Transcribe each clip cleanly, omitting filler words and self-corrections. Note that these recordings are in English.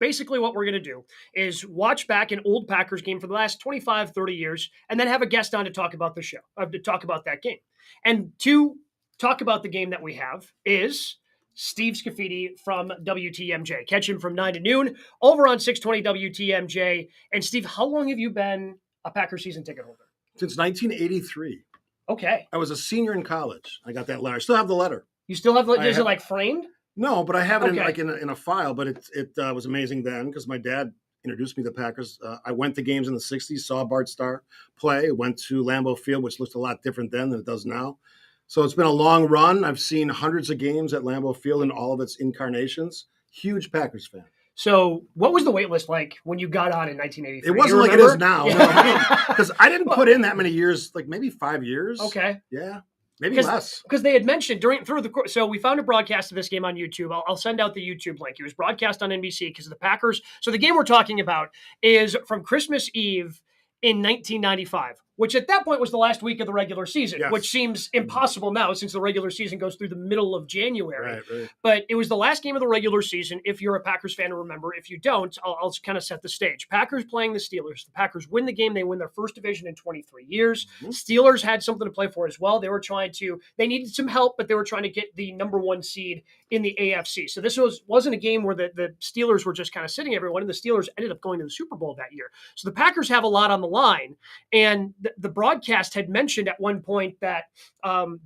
basically what we're going to do is watch back an old Packers game for the last 25, 30 years, and then have a guest on to talk about the show, to talk about that game. And to talk about the game that we have is Steve Scaffidi from WTMJ. Catch him from 9 to noon over on 620 WTMJ. And Steve, how long have you been a Packers season ticket holder? Since 1983. Okay. I was a senior in college. I got that letter. I still have the letter. You still have it? Is it like framed? No, but I have it in a file. But it was amazing then because my dad introduced me to the Packers. I went to games in the 60s, saw Bart Starr play, went to Lambeau Field, which looked a lot different then than it does now. So it's been a long run. I've seen hundreds of games at Lambeau Field in all of its incarnations. Huge Packers fan. So what was the wait list like when you got on in 1983? It wasn't like it is now. Because I didn't put in that many years, like maybe 5 years. Okay. Yeah. Maybe less. Because they had mentioned through the course. So we found a broadcast of this game on YouTube. I'll send out the YouTube link. It was broadcast on NBC because of the Packers. So the game we're talking about is from Christmas Eve in 1995, which at that point was the last week of the regular season, which seems impossible now since the regular season goes through the middle of January. Right. But it was the last game of the regular season. If you're a Packers fan to remember, if you don't, I'll kind of set the stage. Packers playing the Steelers. The Packers win the game. They win their first division in 23 years. Mm-hmm. Steelers had something to play for as well. They needed some help, but they were trying to get the number one seed in the AFC. So this wasn't a game where the Steelers were just kind of sitting everyone, and the Steelers ended up going to the Super Bowl that year. So the Packers have a lot on the line, and the broadcast had mentioned at one point that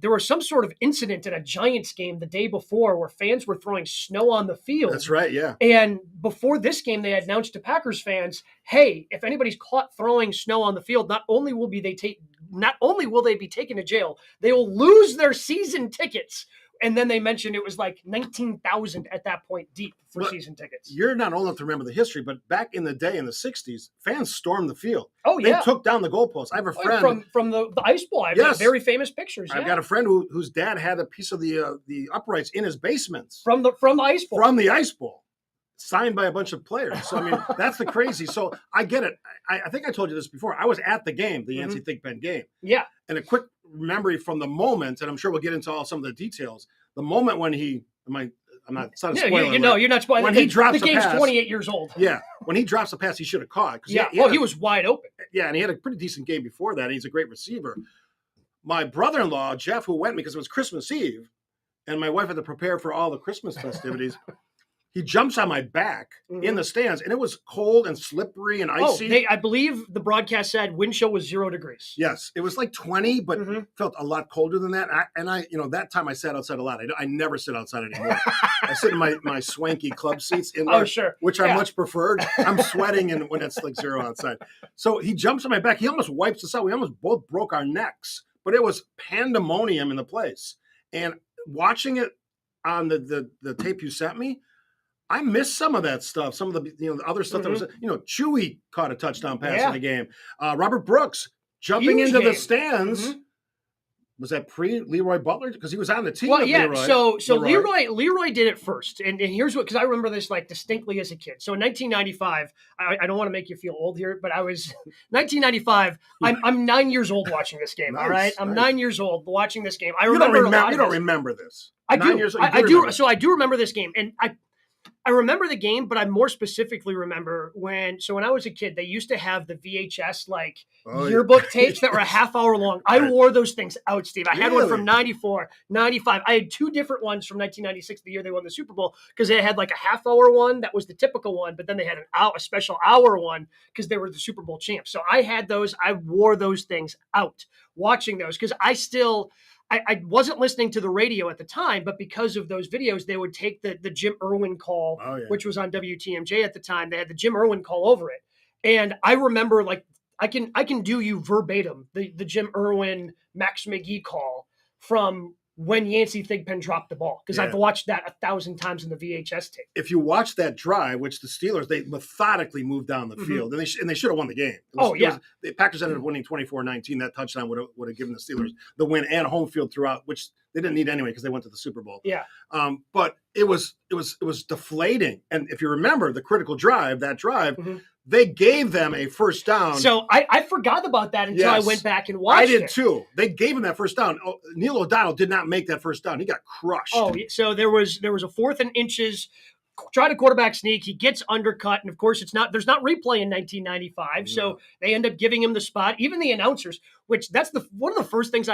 there was some sort of incident at a Giants game the day before where fans were throwing snow on the field. That's right, yeah. And before this game, they had announced to Packers fans, hey, if anybody's caught throwing snow on the field, not only will they be taken to jail, they will lose their season tickets. And then they mentioned it was like 19,000 at that point deep for season tickets. You're not old enough to remember the history, but back in the day in the 60s, fans stormed the field. Oh, yeah. They took down the goalposts. I have a friend. From the Ice Bowl. I've got very famous pictures. I've got a friend whose dad had a piece of the uprights in his basement. From the Ice Bowl. From the Ice Bowl. Signed by a bunch of players. So, I mean, that's the crazy. So I get it. I think I told you this before. I was at the game, the Yancey Thigpen game. Yeah. And a quick memory from the moment, and I'm sure we'll get into some of the details. The moment when it's not a spoiler. You're not spoiling. When he drops the game's pass, 28 years old. Yeah. When he drops a pass, he should have caught. Yeah. He was wide open. Yeah, and he had a pretty decent game before that. He's a great receiver. My brother-in-law, Jeff, who went because it was Christmas Eve, and my wife had to prepare for all the Christmas festivities. He jumps on my back in the stands, and it was cold and slippery and icy. I believe the broadcast said wind chill was 0 degrees. Yes, it was like 20, but felt a lot colder than that. I that time I sat outside a lot. I never sit outside anymore. I sit in my swanky club seats indoor, which I much preferred. I'm sweating when it's like 0 outside. So he jumps on my back. He almost wipes us out. We almost both broke our necks, but it was pandemonium in the place. And watching it on the tape you sent me, I missed some of that stuff. Some of the other stuff that was, Chewy caught a touchdown pass in the game. Robert Brooks jumping into the stands. Was that pre-Leroy Butler? Because he was on the team. Well, yeah. Leroy. So Leroy did it first, and here's what, because I remember this like distinctly as a kid. So in 1995, I don't want to make you feel old here, but I was 1995. I'm 9 years old watching this game. Nice, all right, I'm 9 years old watching this game. You don't remember this. I do. I do. So I do remember this game, and I remember the game, but I more specifically remember when I was a kid, they used to have the VHS yearbook tapes that were a half hour long. I wore those things out, Steve. I had one from 94, 95. I had two different ones from 1996, the year they won the Super Bowl, because they had like a half hour one that was the typical one, but then they had a special hour one because they were the Super Bowl champs. So I had those. I wore those things out watching those because I wasn't listening to the radio at the time, but because of those videos, they would take the Jim Irwin call, which was on WTMJ at the time. They had the Jim Irwin call over it. And I remember I can do you verbatim, the Jim Irwin, Max McGee call from when Yancey Thigpen dropped the ball, because I've watched that 1,000 times in the VHS tape. If you watch that drive, which the Steelers, they methodically moved down the field, and they should have won the game. The Packers ended up winning 24-19. That touchdown would have given the Steelers the win and home field throughout, which they didn't need anyway because they went to the Super Bowl. Yeah. But it was deflating. And if you remember the critical drive, they gave them a first down. So I forgot about that until I went back and watched it. I did too. They gave him that first down. Neil O'Donnell did not make that first down. He got crushed. Oh, so there was a 4th and inches tried a quarterback sneak. He gets undercut. And of course, there's not replay in 1995. So they end up giving him the spot. Even the announcers, which that's one of the first things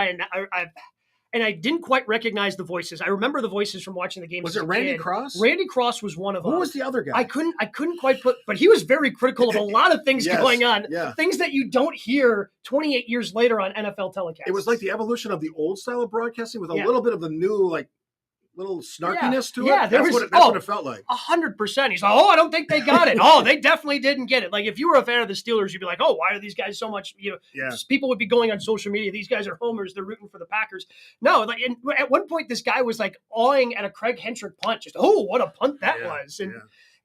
and I didn't quite recognize the voices. I remember the voices from watching the game. Was it Randy Cross? Randy Cross was one of them. Who was the other guy? I couldn't quite but he was very critical of a lot of things going on. Yeah. Things that you don't hear 28 years later on NFL telecasts. It was like the evolution of the old style of broadcasting with a little bit of the new, like, little snarkiness to it. Yeah, that's what it felt like. 100%. He's like, I don't think they got it. They definitely didn't get it. Like, if you were a fan of the Steelers, you'd be like, why are these guys so much, people would be going on social media. These guys are homers. They're rooting for the Packers. No, like, and at one point, this guy was like awing at a Craig Hentrich punt. Just, what a punt that was. And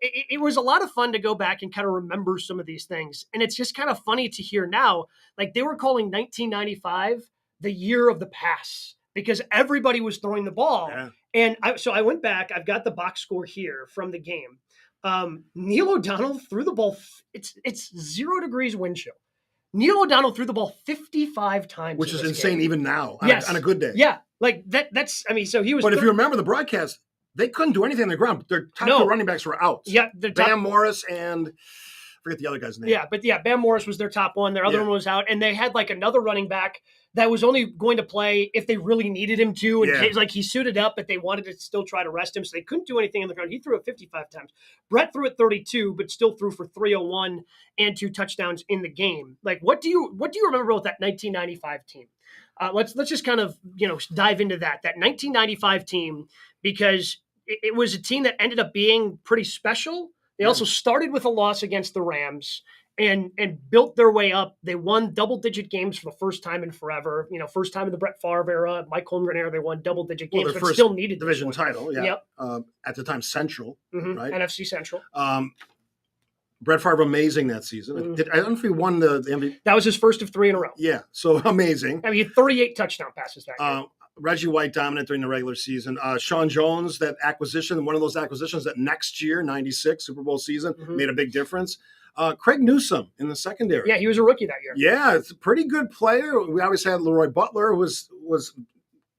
it was a lot of fun to go back and kind of remember some of these things. And it's just kind of funny to hear now, like, they were calling 1995 the year of the pass because everybody was throwing the ball. Yeah. And so I went back. I've got the box score here from the game. Neil O'Donnell threw the ball. It's 0 degrees wind chill. Neil O'Donnell threw the ball 55 times. Which is insane even now on a good day. Yeah. Like that's, so he was. But if you remember the broadcast, they couldn't do anything on the ground. Their top two running backs were out. Yeah. Bam Morris and I forget the other guy's name. Yeah. But Bam Morris was their top one. Their other one was out. And they had like another running back that was only going to play if they really needed him to. And like he suited up, but they wanted to still try to rest him. So they couldn't do anything on the ground. He threw it 55 times. Brett threw it 32, but still threw for 301 and 2 touchdowns in the game. Like, what do you remember about that 1995 team? Let's just kind of, dive into that 1995 team, because it was a team that ended up being pretty special. They also started with a loss against the Rams and built their way up. They won double-digit games for the first time in forever. First time in the Brett Favre era, Mike Holmgren era, they won double-digit games, but still needed division title. Yeah, yep. At the time, Central, right? NFC Central. Brett Favre amazing that season. I don't know if he won the MVP. That was his first of 3 in a row. Yeah, so amazing. He had 38 touchdown passes that year. Reggie White dominant during the regular season. Sean Jones, that acquisition, one of those acquisitions that next year, 96 Super Bowl season, made a big difference. Craig Newsome in the secondary. Yeah, he was a rookie that year. Yeah, it's a pretty good player. We always had Leroy Butler, who was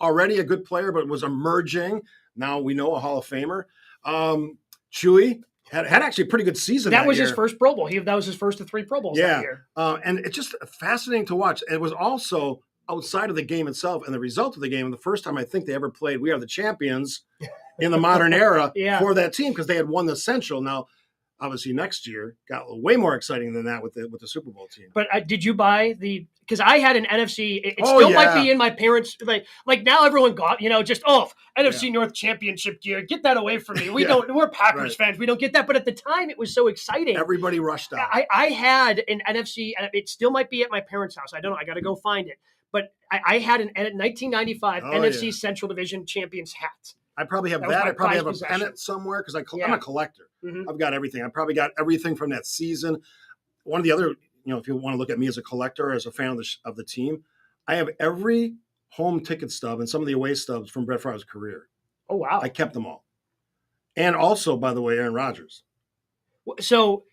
already a good player, but was emerging. Now we know a Hall of Famer. Chewy had actually a pretty good season that was year. His first Pro Bowl. That was his first of 3 Pro Bowls that year. And it's just fascinating to watch. It was also outside of the game itself and the result of the game. The first time I think they ever played We Are the Champions in the modern era for that team, because they had won the Central. Now, obviously, next year got way more exciting than that with the Super Bowl team. But did you buy because I had an NFC. It still might be in my parents' like now everyone got NFC North Championship gear. Get that away from me. We're Packers fans. We don't get that. But at the time, it was so exciting. Everybody rushed out. I had an NFC. It still might be at my parents' house. I don't know. I got to go find it. But I had an 1995 NFC Central Division Champions hat. I probably have that. I probably have a pennant somewhere because I'm a collector. Mm-hmm. I've got everything. I probably got everything from that season. One of the other, if you want to look at me as a collector, as a fan of the team, I have every home ticket stub and some of the away stubs from Brett Favre's career. Oh, wow. I kept them all. And also, by the way, Aaron Rodgers. So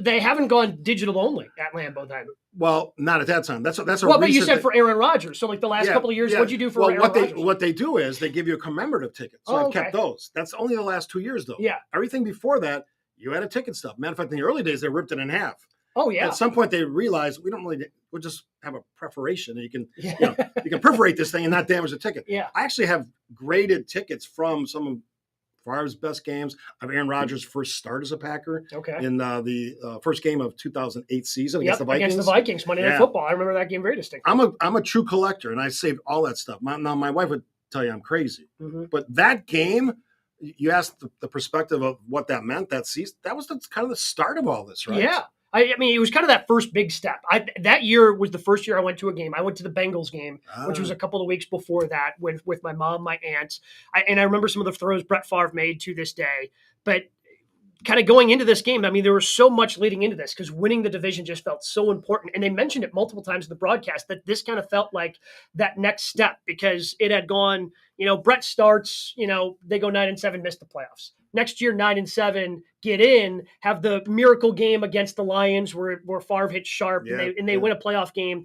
they haven't gone digital only at Lambeau then. Well, not at that time. That's a but you said for Aaron Rodgers. So like the last couple of years, what'd you do for Aaron Rodgers? What they do is they give you a commemorative ticket. So I've kept those. That's only the last 2 years though. Yeah. Everything before that, you had a ticket stub. Matter of fact, in the early days, they ripped it in half. Oh yeah. At some point, they realized we'll just have a perforation, and you can perforate this thing and not damage the ticket. Yeah. I actually have graded tickets from some of Favre's best games of Aaron Rodgers' first start as a Packer in the first game of 2008 season against the Vikings. Against the Vikings, Monday Night Football. I remember that game very distinctly. I'm a true collector, and I saved all that stuff. Now, my wife would tell you I'm crazy. Mm-hmm. But that game, you asked the perspective of what that meant that season. That was kind of the start of all this, right? Yeah. I mean, it was kind of that first big step. That year was the first year I went to a game. I went to the Bengals game, which was a couple of weeks before that with my mom, my aunts. And I remember some of the throws Brett Favre made to this day. But kind of going into this game, I mean, there was so much leading into this because winning the division just felt so important. And they mentioned it multiple times in the broadcast that this kind of felt like that next step because it had gone, Brett starts, they go 9-7, miss the playoffs. Next year, 9-7, get in, have the miracle game against the Lions where Favre hits sharp and they win a playoff game.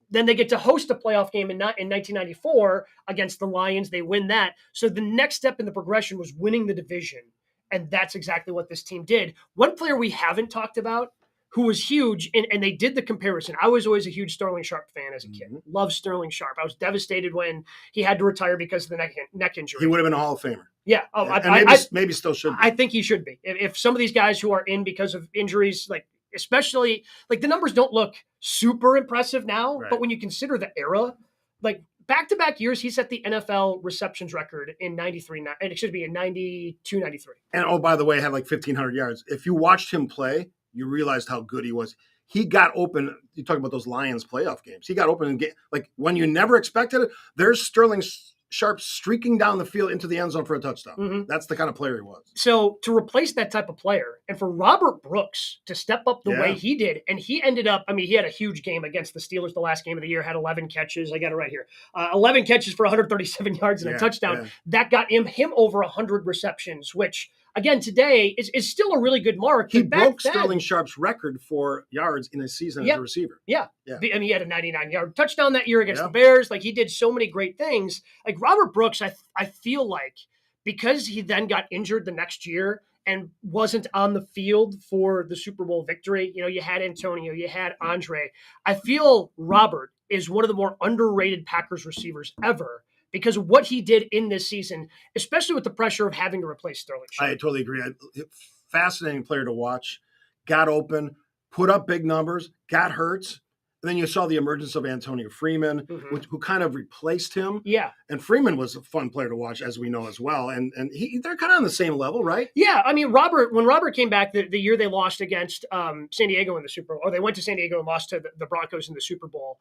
Then they get to host a playoff game in 1994 against the Lions. They win that. So the next step in the progression was winning the division. And that's exactly what this team did. One player we haven't talked about who was huge, and they did the comparison. I was always a huge Sterling Sharp fan as a kid. Loved Sterling Sharp. I was devastated when he had to retire because of the neck injury. He would have been a Hall of Famer. Yeah. Maybe still should be. I think he should be. If some of these guys who are in because of injuries, like especially, like the numbers don't look super impressive now, but when you consider the era, like back-to-back years, he set the NFL receptions record in 92, 93. And oh, by the way, had like 1,500 yards. If you watched him play, you realized how good he was. He got open. You talk about those Lions playoff games. He got open and like when you never expected it. There's Sterling Sharp streaking down the field into the end zone for a touchdown. That's the kind of player he was. So to replace that type of player, and for Robert Brooks to step up the way he did, and he ended up, I mean, he had a huge game against the Steelers the last game of the year, had 11 catches. I got it right here. 11 catches for 137 yards and a touchdown. Yeah. That got him over 100 receptions, which, again, today is still a really good mark. He broke Sterling Sharp's record for yards in a season as a receiver. Yeah. I mean, he had a 99-yard touchdown that year against the Bears. Like, he did so many great things. Like, Robert Brooks, I feel like, because he then got injured the next year and wasn't on the field for the Super Bowl victory, you had Antonio, you had Andre. I feel Robert is one of the more underrated Packers receivers ever, because of what he did in this season, especially with the pressure of having to replace Sterling Sharp. I totally agree. Fascinating player to watch. Got open, put up big numbers, got hurt. And then you saw the emergence of Antonio Freeman, who kind of replaced him. Yeah. And Freeman was a fun player to watch, as we know as well. And they're kind of on the same level, right? Yeah. I mean, when Robert came back the year they lost against San Diego in the Super Bowl, or they went to San Diego and lost to the Broncos in the Super Bowl,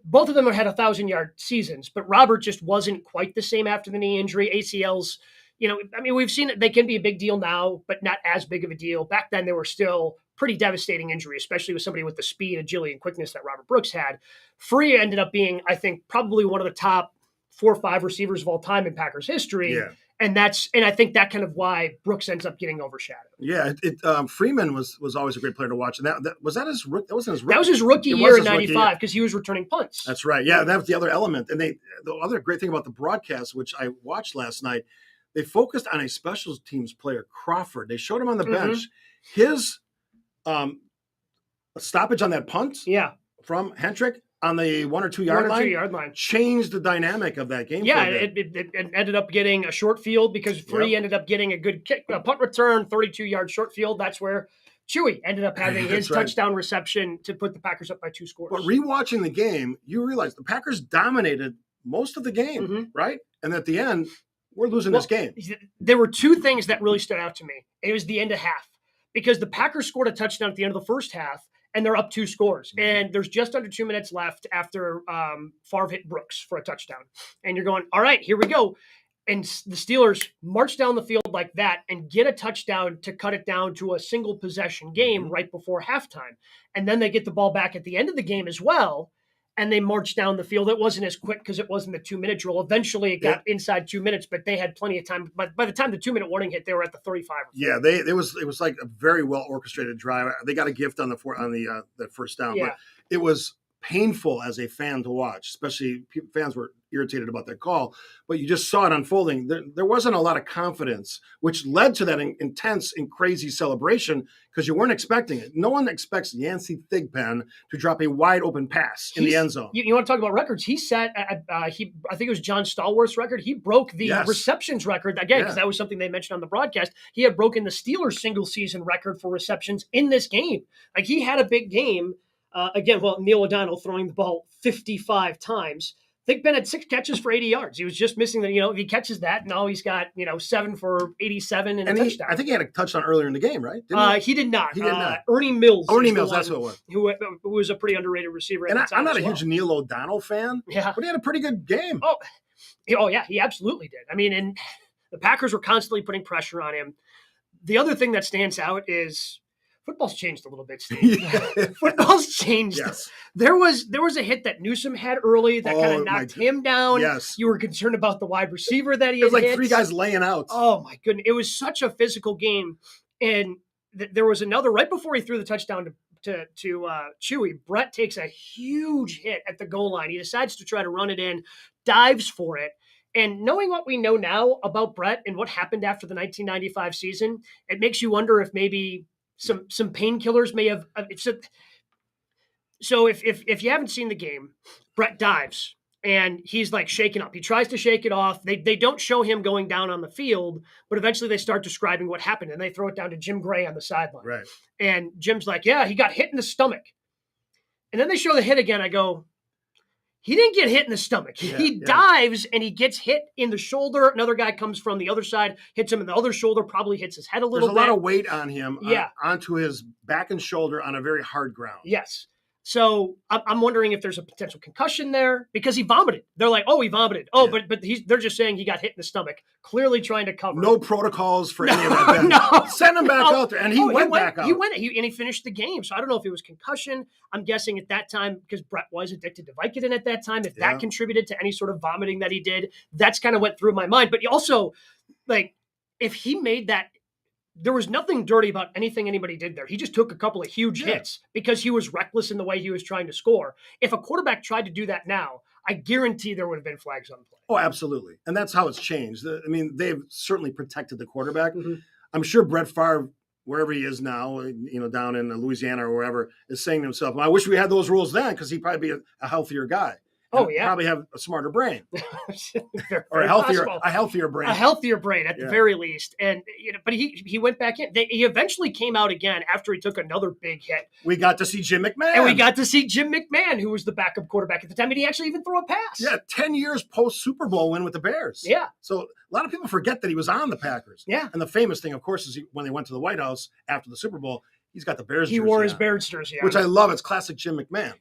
both of them had 1,000-yard seasons, but Robert just wasn't quite the same after the knee injury. ACLs, I mean, we've seen it. They can be a big deal now, but not as big of a deal. Back then, they were still pretty devastating injury, especially with somebody with the speed, agility, and quickness that Robert Brooks had. Free ended up being, I think, probably one of the top 4 or 5 receivers of all time in Packers history. Yeah. And I think that kind of why Brooks ends up getting overshadowed. Yeah, Freeman was always a great player to watch, and that wasn't his rookie. That was his rookie year in '95 because he was returning punts. That's right. Yeah, that was the other element. And the other great thing about the broadcast, which I watched last night, they focused on a special teams player, Crawford. They showed him on the bench. His stoppage on that punt, from Hendrick on the 1 or 2 yard line, changed the dynamic of that game. Yeah, it ended up getting a short field because Free ended up getting a good punt return, 32-yard short field. That's where Chewy ended up having his touchdown reception to put the Packers up by 2 scores. But rewatching the game, you realize the Packers dominated most of the game, right? And at the end, we're losing this game. There were 2 things that really stood out to me. It was the end of half, because the Packers scored a touchdown at the end of the first half, and they're up 2 scores. And there's just under 2 minutes left after Favre hit Brooks for a touchdown. And you're going, all right, here we go. And the Steelers march down the field like that and get a touchdown to cut it down to a single possession game right before halftime. And then they get the ball back at the end of the game as well, and they marched down the field. It wasn't as quick because it wasn't the 2-minute drill. Eventually, it got inside 2 minutes, but they had plenty of time. But by the time the 2-minute warning hit, they were at the 35. Yeah, it was like a very well orchestrated drive. They got a gift on the first down, but it was painful as a fan to watch. Especially fans were irritated about that call, but you just saw it unfolding. There wasn't a lot of confidence, which led to that intense and crazy celebration because you weren't expecting it. No one expects Yancey Thigpen to drop a wide open pass in the end zone. You want to talk about records? He set, I think it was John Stallworth's record. He broke the receptions record again, because that was something they mentioned on the broadcast. He had broken the Steelers single season record for receptions in this game. Like, he had a big game. Neil O'Donnell throwing the ball 55 times. Thigpen had 6 catches for 80 yards. He was just missing if he catches that, now he's got, 7 for 87 and a touchdown. I think he had a touchdown earlier in the game, right? He did not. He did not. Ernie Mills. That's who it was. Who was a pretty underrated receiver. And I'm not a huge Neil O'Donnell fan, but he had a pretty good game. Oh, yeah, he absolutely did. I mean, and the Packers were constantly putting pressure on him. The other thing that stands out is football's changed a little bit, Steve. Football's changed. Yes. There was a hit that Newsome had early that kind of knocked him down. Yes. You were concerned about the wide receiver that he had. It was like hit. 3 guys laying out. Oh, my goodness. It was such a physical game. And there was another, right before he threw the touchdown to Chewy, Brett takes a huge hit at the goal line. He decides to try to run it in, dives for it, And knowing what we know now about Brett and what happened after the 1995 season, it makes you wonder if maybe some painkillers may have. So if you haven't seen the game, Brett dives and he's like shaken up. He tries to shake it off. They don't show him going down on the field, but eventually they start describing what happened and they throw it down to Jim Gray on the sideline. Right. And Jim's like, yeah, he got hit in the stomach. And then they show the hit again. I go, he didn't get hit in the stomach. He dives and he gets hit in the shoulder. Another guy comes from the other side, hits him in the other shoulder, probably hits his head a little bit. There's a lot of weight on him, onto his back and shoulder on a very hard ground. Yes. So I'm wondering if there's a potential concussion there because he vomited. They're like, oh, he vomited. Oh, but they're just saying he got hit in the stomach, clearly trying to cover. No protocols for any of that. No. Send him back out there. And he went back out. He finished the game. So I don't know if it was concussion. I'm guessing at that time, because Brett was addicted to Vicodin at that time, if that contributed to any sort of vomiting that he did, that's kind of went through my mind. But he also, like, if he made that, there was nothing dirty about anything anybody did there. He just took a couple of huge hits because he was reckless in the way he was trying to score. If a quarterback tried to do that now, I guarantee there would have been flags on the play. Oh, absolutely. And that's how it's changed. I mean, they've certainly protected the quarterback. Mm-hmm. I'm sure Brett Favre, wherever he is now, down in Louisiana or wherever, is saying to himself, well, I wish we had those rules then because he'd probably be a healthier guy. Probably have a smarter brain, or a healthier brain, at the very least. And but he went back in. He eventually came out again after he took another big hit. We got to see Jim McMahon, who was the backup quarterback at the time, and he actually even threw a pass. Yeah, 10 years post Super Bowl win with the Bears. Yeah. So a lot of people forget that he was on the Packers. Yeah. And the famous thing, of course, is when they went to the White House after the Super Bowl, he's got the Bears jersey. He wore his Bears jersey, which I love. It's classic Jim McMahon.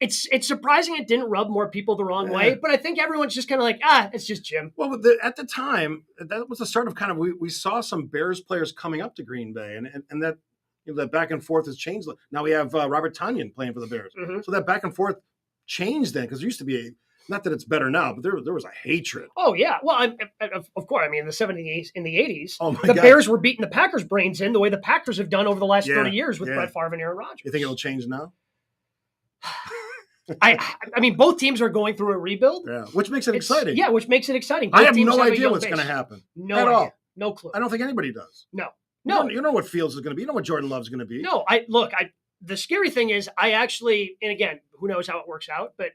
It's surprising it didn't rub more people the wrong way, but I think everyone's just kind of like, it's just Jim. Well, at the time, that was the start of kind of, we saw some Bears players coming up to Green Bay, and that that back and forth has changed. Now we have Robert Tonyan playing for the Bears. Mm-hmm. So that back and forth changed then, because there used to be not that it's better now, but there was a hatred. Oh, yeah. Well, of course. I mean, in the 70s, in the 80s, the Bears were beating the Packers' brains in the way the Packers have done over the last 30 years with Brett Favre and Aaron Rodgers. You think it'll change now? I mean, both teams are going through a rebuild. Yeah, which makes it exciting. Yeah, which makes it exciting. Both I have no idea what's going to happen. No idea. All. No clue. I don't think anybody does. No. You know what Fields is going to be. You know what Jordan Love's going to be. No, the scary thing is I actually, and again, who knows how it works out, but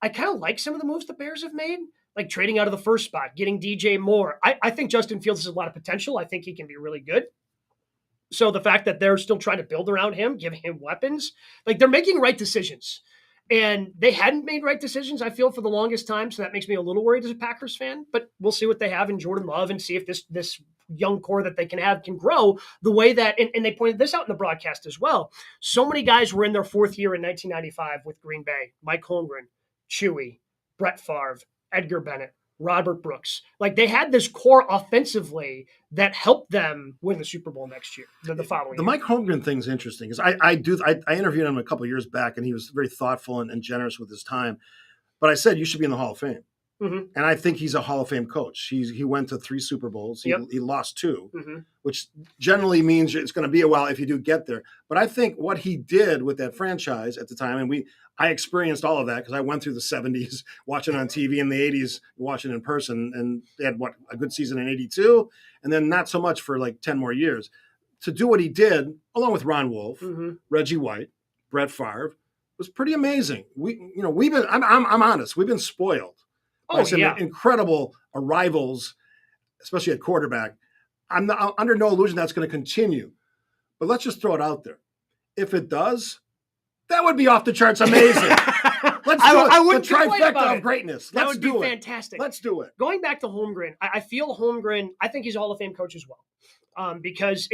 I kind of like some of the moves the Bears have made, like trading out of the first spot, getting DJ Moore. I think Justin Fields has a lot of potential. I think he can be really good. So the fact that they're still trying to build around him, giving him weapons, like they're making right decisions. And they hadn't made right decisions, I feel, for the longest time. So that makes me a little worried as a Packers fan. But we'll see what they have in Jordan Love and see if this young core that they can have can grow the way that, and they pointed this out in the broadcast as well. So many guys were in their fourth year in 1995 with Green Bay. Mike Holmgren, Chewy, Brett Favre, Edgar Bennett, Robert Brooks. Like they had this core offensively that helped them win the Super Bowl next year, the following year. Mike Holmgren thing's interesting because I interviewed him a couple of years back and he was very thoughtful and generous with his time. But I said, you should be in the Hall of Fame. Mm-hmm. And I think he's a Hall of Fame coach. He went to 3 Super Bowls. He lost 2, mm-hmm. which generally means it's going to be a while if you do get there. But I think what he did with that franchise at the time, and I experienced all of that because I went through the 70s, watching on TV, in the 80s, watching in person, and they had a good season in 82, and then not so much for like 10 more years. To do what he did, along with Ron Wolf, mm-hmm. Reggie White, Brett Favre, was pretty amazing. We've been, I'm honest, we've been spoiled. Incredible arrivals, especially at quarterback. I'm under no illusion that's going to continue. But let's just throw it out there. If it does, that would be off the charts amazing. Let's do it. I wouldn't the trifecta of greatness. That would be fantastic. Let's do it. Going back to Holmgren, I feel Holmgren, I think he's a Hall of Fame coach as well. Because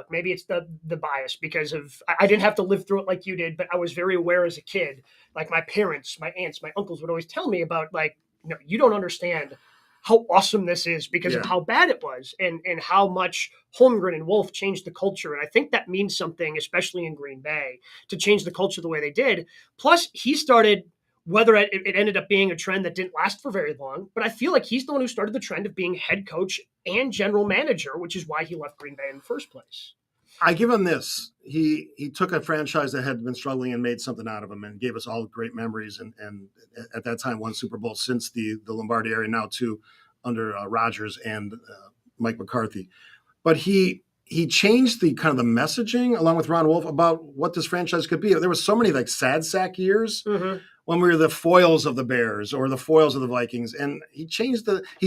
maybe it's the bias because of I didn't have to live through it like you did, but I was very aware as a kid. Like my parents, my aunts, my uncles would always tell me about you don't understand how awesome this is because of how bad it was and how much Holmgren and Wolf changed the culture. And I think that means something, especially in Green Bay, to change the culture the way they did. Plus, he started, whether it ended up being a trend that didn't last for very long, but I feel like he's the one who started the trend of being head coach and general manager, which is why he left Green Bay in the first place. I give him this. He took a franchise that had been struggling and made something out of them and gave us all great memories. And at that time, won Super Bowl since the Lombardi era, now too, under Rodgers and Mike McCarthy. But he changed the kind of the messaging along with Ron Wolf about what this franchise could be. There was so many like sad sack years when we were the foils of the Bears or the foils of the Vikings. And he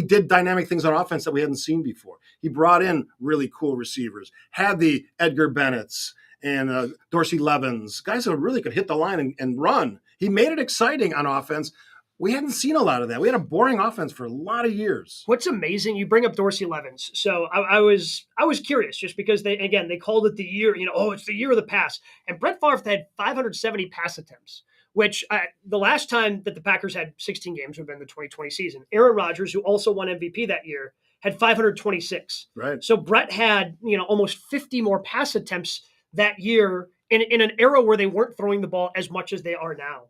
did dynamic things on offense that we hadn't seen before. He brought in really cool receivers, had the Edgar Bennett's and Dorsey Levens, guys that really could hit the line and run. He made it exciting on offense. We hadn't seen a lot of that. We had a boring offense for a lot of years. What's amazing, you bring up Dorsey Levens. So I was curious just because they called it the year, it's the year of the pass. And Brett Favre had 570 pass attempts, which the last time that the Packers had 16 games would have been the 2020 season. Aaron Rodgers, who also won MVP that year, had 526. Right. So Brett had, almost 50 more pass attempts that year in an era where they weren't throwing the ball as much as they are now.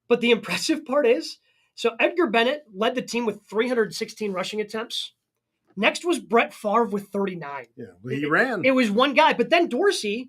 But the impressive part is, so Edgar Bennett led the team with 316 rushing attempts. Next was Brett Favre with 39. Yeah, well, he ran. It was one guy. But then Dorsey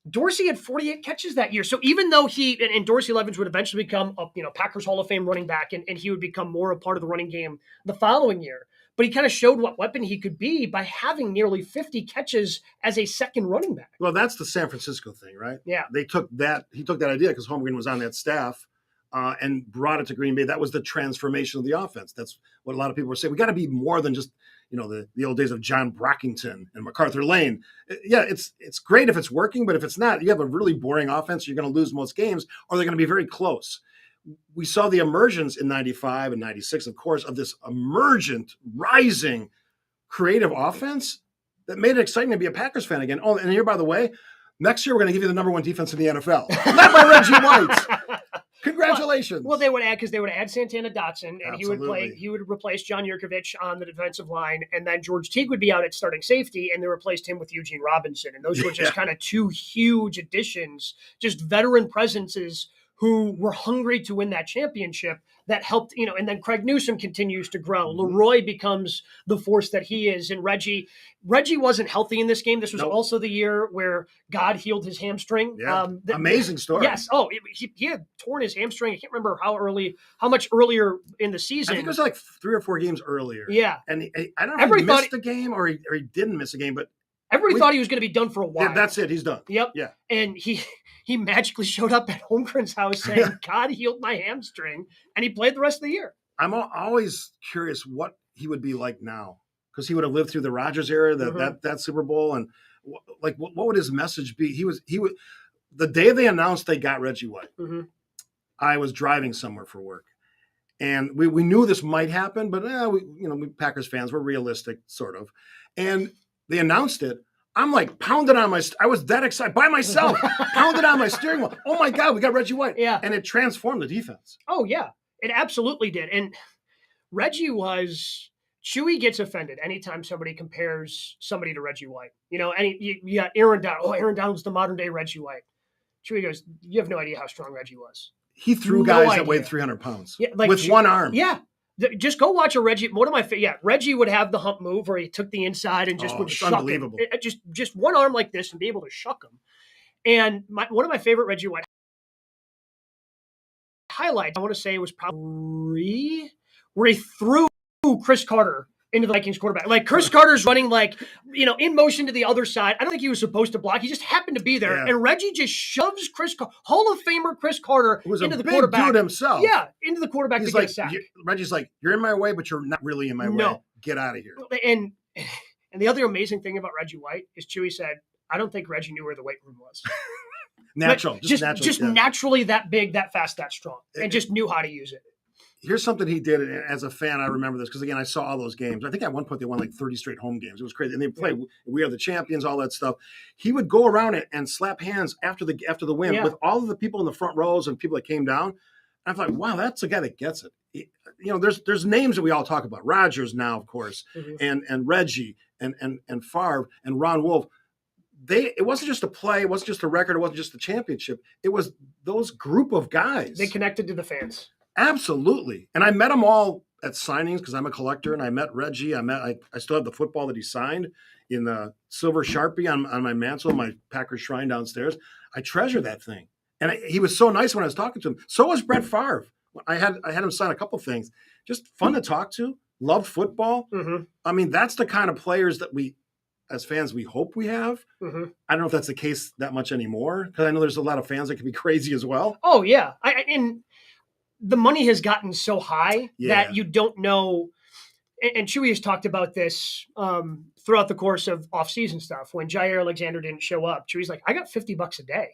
had 48 catches that year. So even though and Dorsey Levens would eventually become a Packers Hall of Fame running back, and he would become more a part of the running game the following year. But he kind of showed what weapon he could be by having nearly 50 catches as a second running back. Well, that's the San Francisco thing, right? Yeah. He took that idea because Holmgren was on that staff. And brought it to Green Bay. That was the transformation of the offense. That's what a lot of people were saying. We got to be more than just, the old days of John Brockington and MacArthur Lane. Yeah, it's great if it's working, but if it's not, you have a really boring offense. You're going to lose most games, or they're going to be very close. We saw the emergence in 95 and 96, of course, of this emergent, rising, creative offense that made it exciting to be a Packers fan again. Oh, and here, by the way, next year we're going to give you the number one defense in the NFL, led by Reggie White. Congratulations. Well, they would add Santana Dotson, and he would replace John Yurkovich on the defensive line, and then George Teague would be out at starting safety, and they replaced him with Eugene Robinson. And those were just kind of two huge additions, just veteran presences who were hungry to win that championship that helped, and then Craig Newsome continues to grow. Leroy becomes the force that he is. And Reggie wasn't healthy in this game. This was also the year where God healed his hamstring. Yeah. Amazing story. Yes. Oh, he had torn his hamstring. I can't remember how much earlier in the season. I think it was like 3 or 4 games earlier. Yeah. And I don't know if he missed the game or he didn't miss a game, but everybody thought he was going to be done for a while. Yeah, that's it. He's done. Yep. Yeah. And he magically showed up at Holmgren's house saying, God healed my hamstring. And he played the rest of the year. I'm always curious what he would be like now, because he would have lived through the Rodgers era, that Super Bowl. And like, what would his message be? He would, the day they announced they got Reggie White, I was driving somewhere for work. And we knew this might happen, but we Packers fans, we're realistic, sort of. And they announced it. I'm like pounding on I was that excited by myself, pounded on my steering wheel. Oh my God, we got Reggie White. Yeah. And it transformed the defense. Oh yeah, it absolutely did. And Chewy gets offended anytime somebody compares somebody to Reggie White. You got Aaron Donald. Oh, Aaron Donald's the modern day Reggie White. Chewy goes, you have no idea how strong Reggie was. He threw guys that weighed 300 pounds with one arm. Yeah. Just go watch a Reggie. One of my Reggie would have the hump move where he took the inside and just would shuck unbelievable. It. Just one arm like this and be able to shuck him. And one of my favorite Reggie White highlights, I want to say, was probably where he threw Chris Carter into the Vikings quarterback. Like Chris Carter's running in motion to the other side. I don't think he was supposed to block. He just happened to be there. Yeah. And Reggie just shoves Hall of Famer Chris Carter into the quarterback. Dude himself. Yeah, into the quarterback to get a sack. Reggie's like, you're in my way, but you're not really in my way. Get out of here. And the other amazing thing about Reggie White is Chewy said, I don't think Reggie knew where the weight room was. Natural. Just naturally that big, that fast, that strong. And just knew how to use it. Here's something he did as a fan. I remember this because, again, I saw all those games. I think at one point they won like 30 straight home games. It was crazy. And they played We Are the Champions, all that stuff. He would go around it and slap hands after the win with all of the people in the front rows and people that came down. And I thought, wow, that's a guy that gets it. There's names that we all talk about. Rodgers now, of course, and Reggie and Favre and Ron Wolf. It wasn't just a play. It wasn't just a record. It wasn't just the championship. It was those group of guys. They connected to the fans. Absolutely. And I met them all at signings because I'm a collector, and I met Reggie. I still have the football that he signed in the silver Sharpie on my mantle, my Packers shrine downstairs. I treasure that thing. And he was so nice when I was talking to him. So was Brett Favre. I had him sign a couple things. Just fun to talk to. Loved football. Mm-hmm. I mean, that's the kind of players that we, as fans, we hope we have. Mm-hmm. I don't know if that's the case that much anymore, because I know there's a lot of fans that can be crazy as well. Oh, yeah. And the money has gotten so high that you don't know. And Chewy has talked about this throughout the course of off-season stuff. When Jair Alexander didn't show up, Chewy's like, I got $50 a day.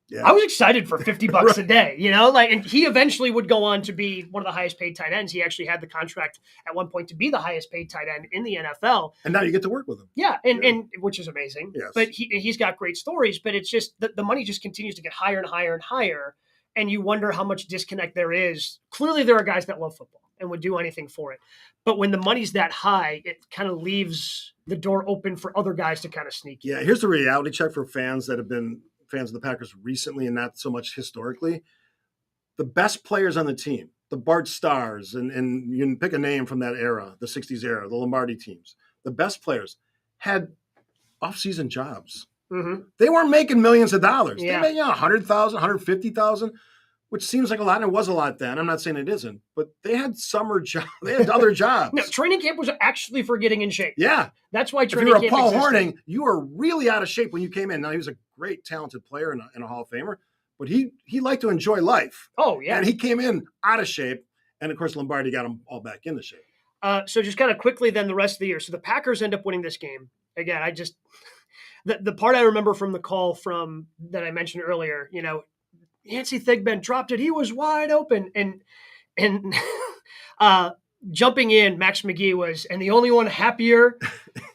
Yeah. I was excited for $50 a day, and he eventually would go on to be one of the highest paid tight ends. He actually had the contract at one point to be the highest paid tight end in the NFL. And now you get to work with him. Yeah. And which is amazing. Yes. But he's got great stories, but it's just the money just continues to get higher and higher and higher. And you wonder how much disconnect there is. Clearly there are guys that love football and would do anything for it. But when the money's that high, it kind of leaves the door open for other guys to kind of sneak in. Yeah. Here's the reality check for fans that have been fans of the Packers recently and not so much historically. The best players on the team, the Bart Starrs, and you can pick a name from that era, the 60s era, the Lombardi teams, the best players had off-season jobs. Mm-hmm. They weren't making millions of dollars. Yeah. They made 100,000, 150,000, which seems like a lot, and it was a lot then. I'm not saying it isn't, but they had summer jobs. They had other jobs. No, training camp was actually for getting in shape. Yeah. That's why training camp existed. If you were Paul existed. Hornung, you were really out of shape when you came in. Now, he was a great, talented player and a Hall of Famer, but he liked to enjoy life. Oh, yeah. And he came in out of shape, and, of course, Lombardi got him all back into shape. So just kind of quickly then the rest of the year. So the Packers end up winning this game. Again, the part I remember from the call that I mentioned earlier, Nancy Thigpen dropped it. He was wide open. And jumping in, Max McGee was, and the only one happier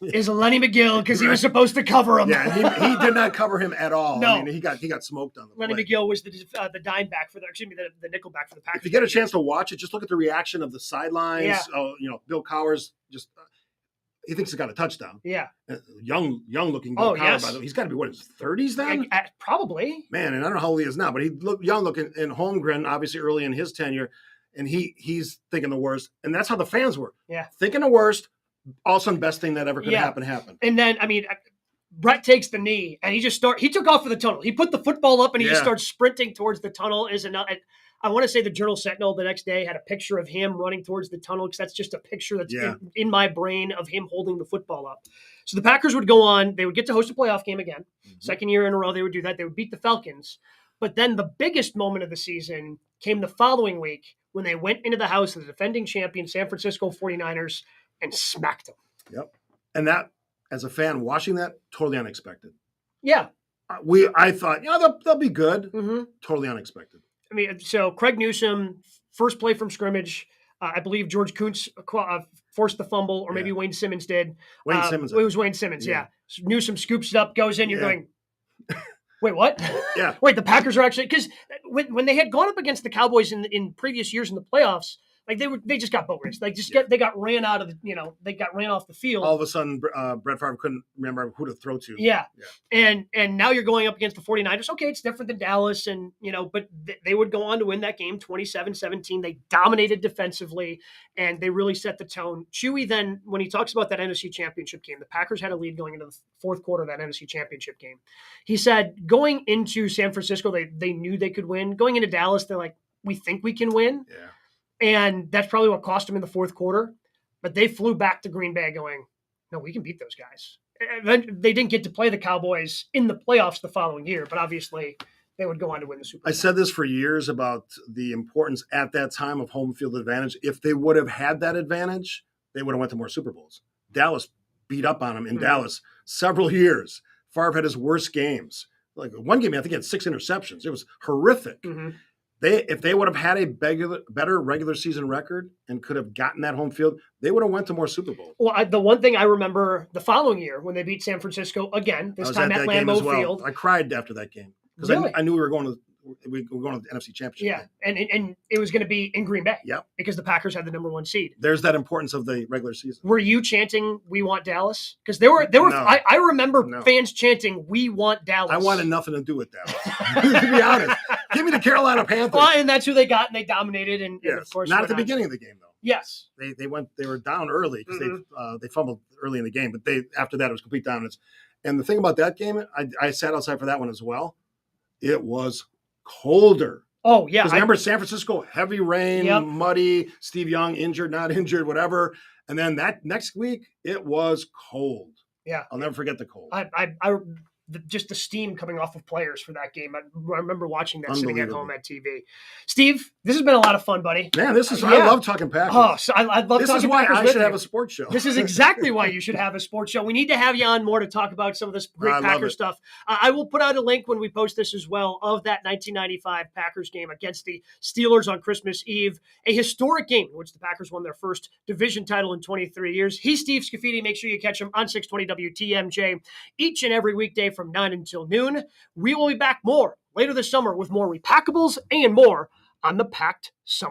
is Lenny McGill because he was supposed to cover him. Yeah, he did not cover him at all. No. I mean, he got smoked on the Lenny play. McGill was the dime back the nickel back for the Packers. If you get a chance to watch it, just look at the reaction of the sidelines. Yeah. Bill Cowher's he thinks he's got a touchdown. Yeah. Young looking Bill Cowher, yes. by the way. He's got to be, what, his 30s then? Probably. Man, and I don't know how old he is now, but he looked young looking in Holmgren, obviously early in his tenure, and he's thinking the worst. And that's how the fans were. Yeah. Thinking the worst, all of a sudden best thing that ever could happen happened. And then, Brett takes the knee, and he took off for the tunnel. He put the football up, and he just starts sprinting towards the tunnel. I want to say the Journal Sentinel the next day had a picture of him running towards the tunnel because that's just a picture that's in my brain of him holding the football up. So the Packers would go on. They would get to host a playoff game again. Mm-hmm. Second year in a row they would do that. They would beat the Falcons. But then the biggest moment of the season came the following week when they went into the house of the defending champion San Francisco 49ers and smacked them. Yep. And that, as a fan watching that, totally unexpected. Yeah. I thought, they'll be good. Mm-hmm. Totally unexpected. So Craig Newsome, first play from scrimmage. I believe George Kuntz forced the fumble, or maybe Wayne Simmons did. Wayne Simmons. It was Wayne Simmons, yeah. So Newsome scoops it up, goes in. You're going, wait, what? Yeah. Wait, the Packers are actually – because when they had gone up against the Cowboys in previous years in the playoffs, they just got boat raced. They got ran out of the they got ran off the field. All of a sudden, Brett Favre couldn't remember who to throw to. Yeah. And now you're going up against the 49ers. Okay, it's different than Dallas, and but they would go on to win that game 27-17. They dominated defensively, and they really set the tone. Chewy then, when he talks about that NFC Championship game, the Packers had a lead going into the fourth quarter of that NFC Championship game. He said going into San Francisco, they knew they could win. Going into Dallas, they're like, we think we can win. Yeah. And that's probably what cost them in the fourth quarter. But they flew back to Green Bay going, no, we can beat those guys. And they didn't get to play the Cowboys in the playoffs the following year, but obviously they would go on to win the Super Bowl. I said this for years about the importance at that time of home field advantage. If they would have had that advantage, they would have went to more Super Bowls. Dallas beat up on them in Dallas several years. Favre had his worst games. Like one game, I think he had 6 interceptions. It was horrific. Mm-hmm. If they would have had a better regular season record and could have gotten that home field, they would have went to more Super Bowls. Well, the one thing I remember the following year when they beat San Francisco again, this time at Lambeau Field. I cried after that game because really? I knew we were going to the NFC Championship. Yeah, and it was going to be in Green Bay. Yep. Because the Packers had the number 1 seed. There's that importance of the regular season. Were you chanting "We want Dallas"? Because there were. No. I remember fans chanting "We want Dallas." I wanted nothing to do with Dallas. To be honest, give me the Carolina Panthers. Well, and that's who they got, and they dominated. And of course, not at the beginning of the game though. Yes. They were down early because they fumbled early in the game, but after that it was complete dominance. And the thing about that game, I sat outside for that one as well. It was colder. Oh, yeah. Because remember, San Francisco, heavy rain, muddy, Steve Young injured, not injured, whatever. And then that next week, it was cold. Yeah. I'll never forget the cold. Just the steam coming off of players for that game. I remember watching that sitting at home at TV. Steve, this has been a lot of fun, buddy. Man, I love talking Packers. Oh, so I love talking Packers. This is why I should have a sports show. This is exactly why you should have a sports show. We need to have you on more to talk about some of this great Packers stuff. I will put out a link when we post this as well of that 1995 Packers game against the Steelers on Christmas Eve, a historic game in which the Packers won their first division title in 23 years. He's Steve Scaffidi. Make sure you catch him on 620 WTMJ each and every weekday from 9 until noon. We will be back more later this summer with more Repackables and more on the Packed Summer.